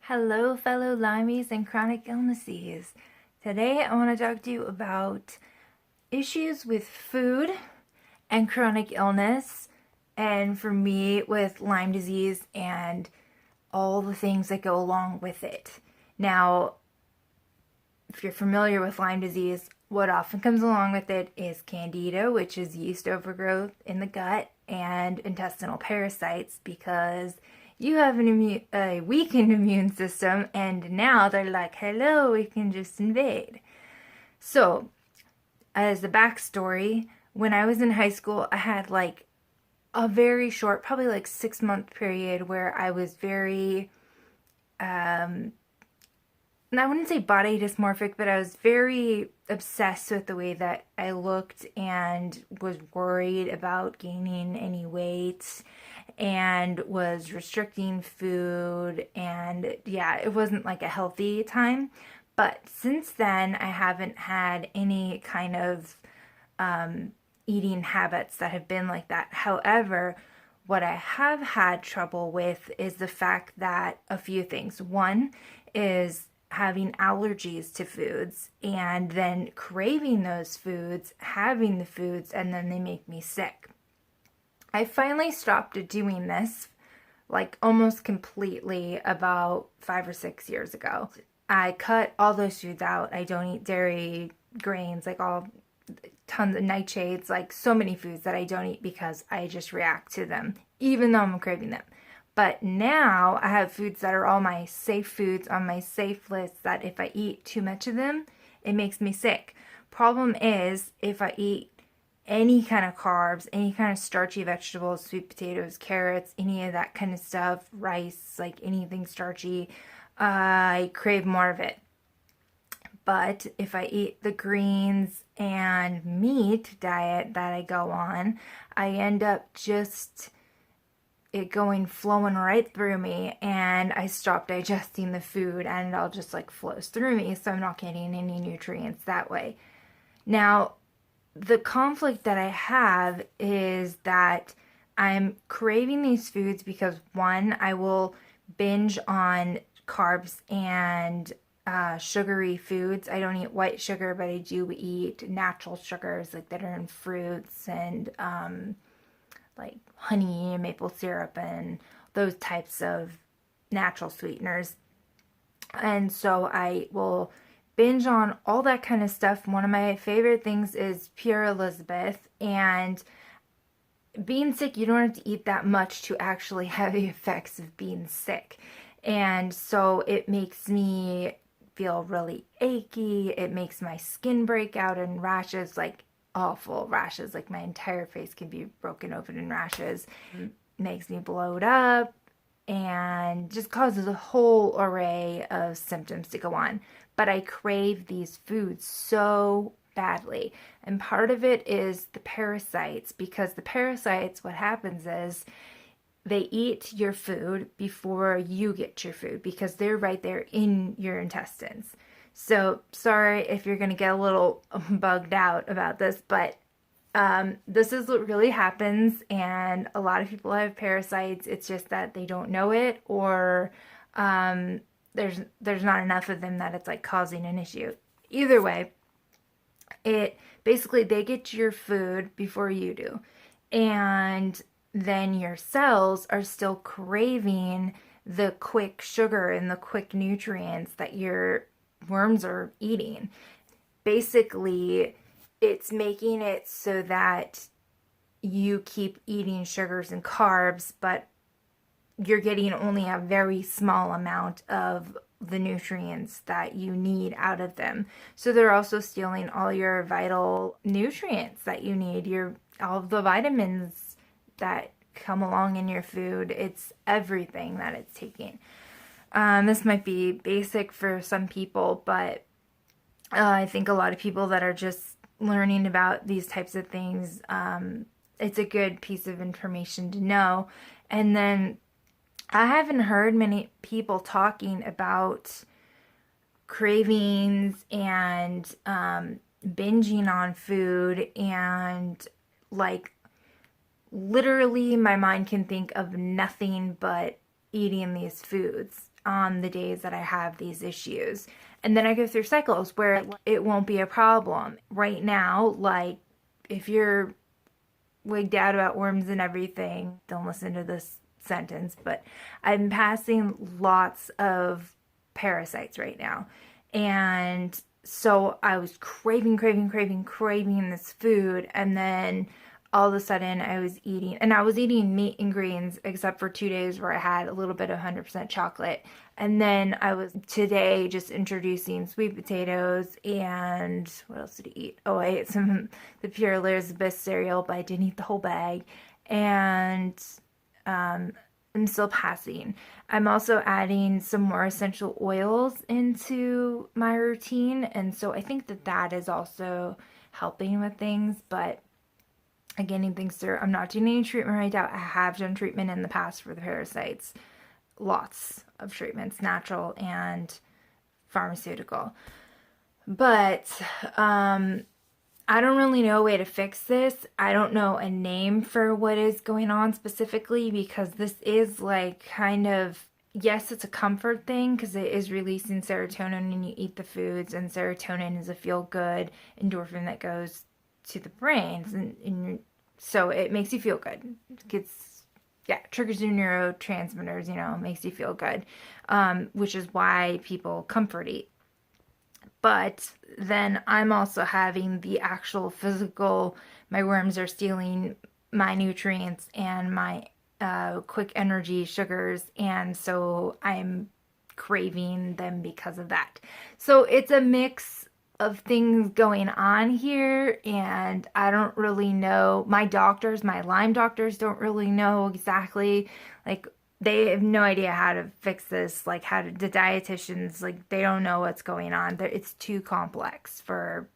Hello, fellow Limeys and chronic illnesses. Today I want to talk to you about issues with food and chronic illness, and for me, with Lyme disease and all the things that go along with it. Now, if you're familiar with Lyme disease, what often comes along with it is Candida, which is yeast overgrowth in the gut, and intestinal parasites because you have a weakened immune system, and now they're like, hello, we can just invade. So, as a backstory, when I was in high school, I had like a very short, probably like 6 month period where I was very, and I wouldn't say body dysmorphic, but I was very obsessed with the way that I looked and was worried about gaining any weight and was restricting food. And yeah, it wasn't like a healthy time. But since then, I haven't had any kind of eating habits that have been like that. However, what I have had trouble with is the fact that a few things. One is having allergies to foods and then craving those foods, having the foods, and then they make me sick. I finally stopped doing this like almost completely about 5 or 6 years ago. I cut all those foods out. I don't eat dairy, grains, like all tons of nightshades, like so many foods that I don't eat because I just react to them, even though I'm craving them. But now I have foods that are all my safe foods on my safe list that if I eat too much of them, it makes me sick. Problem is, if I eat any kind of carbs, any kind of starchy vegetables, sweet potatoes, carrots, any of that kind of stuff, rice, like anything starchy, I crave more of it. But if I eat the greens and meat diet that I go on, I end up just it going flowing right through me, and I stop digesting the food and it all just like flows through me, so I'm not getting any nutrients that way. Now, the conflict that I have is that I'm craving these foods because one, I will binge on carbs and sugary foods. I don't eat white sugar, but I do eat natural sugars like that are in fruits and like honey and maple syrup and those types of natural sweeteners. And so I will binge on all that kind of stuff. One of my favorite things is Pure Elizabeth. And being sick, you don't have to eat that much to actually have the effects of being sick. And so it makes me feel really achy. It makes my skin break out in rashes, like awful rashes. Like my entire face can be broken open in rashes. Makes me bloat up and just causes a whole array of symptoms to go on. But I crave these foods so badly. And part of it is the parasites, because the parasites, what happens is they eat your food before you get your food because they're right there in your intestines. So sorry if you're going to get a little bugged out about this, but this is what really happens, and a lot of people have parasites. It's just that they don't know it, or there's not enough of them that it's like causing an issue. Either way, it basically they get your food before you do, and then your cells are still craving the quick sugar and the quick nutrients that your worms are eating. Basically, it's making it so that you keep eating sugars and carbs, but you're getting only a very small amount of the nutrients that you need out of them. So they're also stealing all your vital nutrients that you need, all of the vitamins that come along in your food. It's everything that it's taking. This might be basic for some people, but I think a lot of people that are just learning about these types of things, it's a good piece of information to know. And then I haven't heard many people talking about cravings and binging on food, and like literally my mind can think of nothing but eating these foods on the days that I have these issues. And then I go through cycles where it won't be a problem. Right now, like if you're wigged out about worms and everything, don't listen to this sentence, but I'm passing lots of parasites right now. And so I was craving this food. And then all of a sudden I was eating meat and greens except for 2 days where I had a little bit of 100% chocolate. And then I was today just introducing sweet potatoes and what else did I eat? Oh, I ate some the Pure Elizabeth cereal, but I didn't eat the whole bag. And I'm still passing. I'm also adding some more essential oils into my routine, and so I think that that is also helping with things, but getting things through. I'm not doing any treatment right now. I have done treatment in the past for the parasites. Lots of treatments, natural and pharmaceutical. But I don't really know a way to fix this. I don't know a name for what is going on specifically because this is like kind of, yes, it's a comfort thing because it is releasing serotonin when you eat the foods, and serotonin is a feel-good endorphin that goes to the brains, and so it makes you feel good. It gets, yeah, triggers your neurotransmitters, makes you feel good, which is why people comfort eat. But then I'm also having the actual physical, my worms are stealing my nutrients and my quick energy sugars, and so I'm craving them because of that. So it's a mix of things going on here, and I don't really know. My Lyme doctors don't really know exactly, like, they have no idea how to fix this, like the dietitians, like, they don't know what's going on. It's too complex for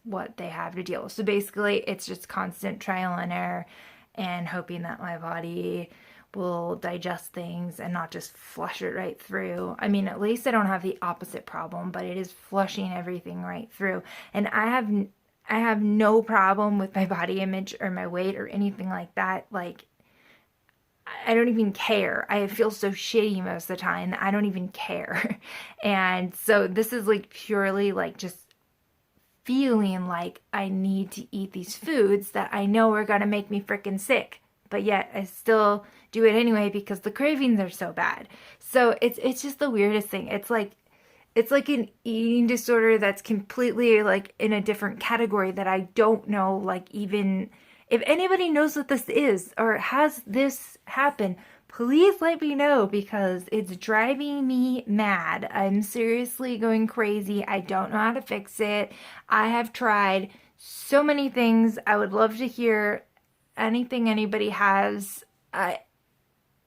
what they have to deal with. So basically it's just constant trial and error and hoping that my body will digest things and not just flush it right through. I mean, at least I don't have the opposite problem, but it is flushing everything right through. And I have no problem with my body image or my weight or anything like that. Like, I don't even care. I feel so shitty most of the time that I don't even care. And so this is like purely like just feeling like I need to eat these foods that I know are gonna make me freaking sick. But yet I still do it anyway because the cravings are so bad. So it's just the weirdest thing. It's like an eating disorder that's completely like in a different category that I don't know, like, even if anybody knows what this is or has this happen, please let me know because it's driving me mad. I'm seriously going crazy. I don't know how to fix it. I have tried so many things. I would love to hear anything anybody has. I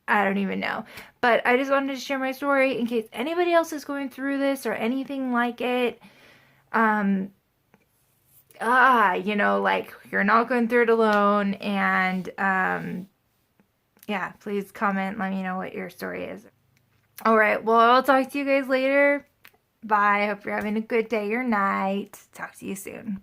don't even know. But I just wanted to share my story in case anybody else is going through this or anything like it. Like, you're not going through it alone. And yeah, please comment, let me know what your story is. All right, well, I'll talk to you guys later. Bye. Hope you're having a good day or night. Talk to you soon.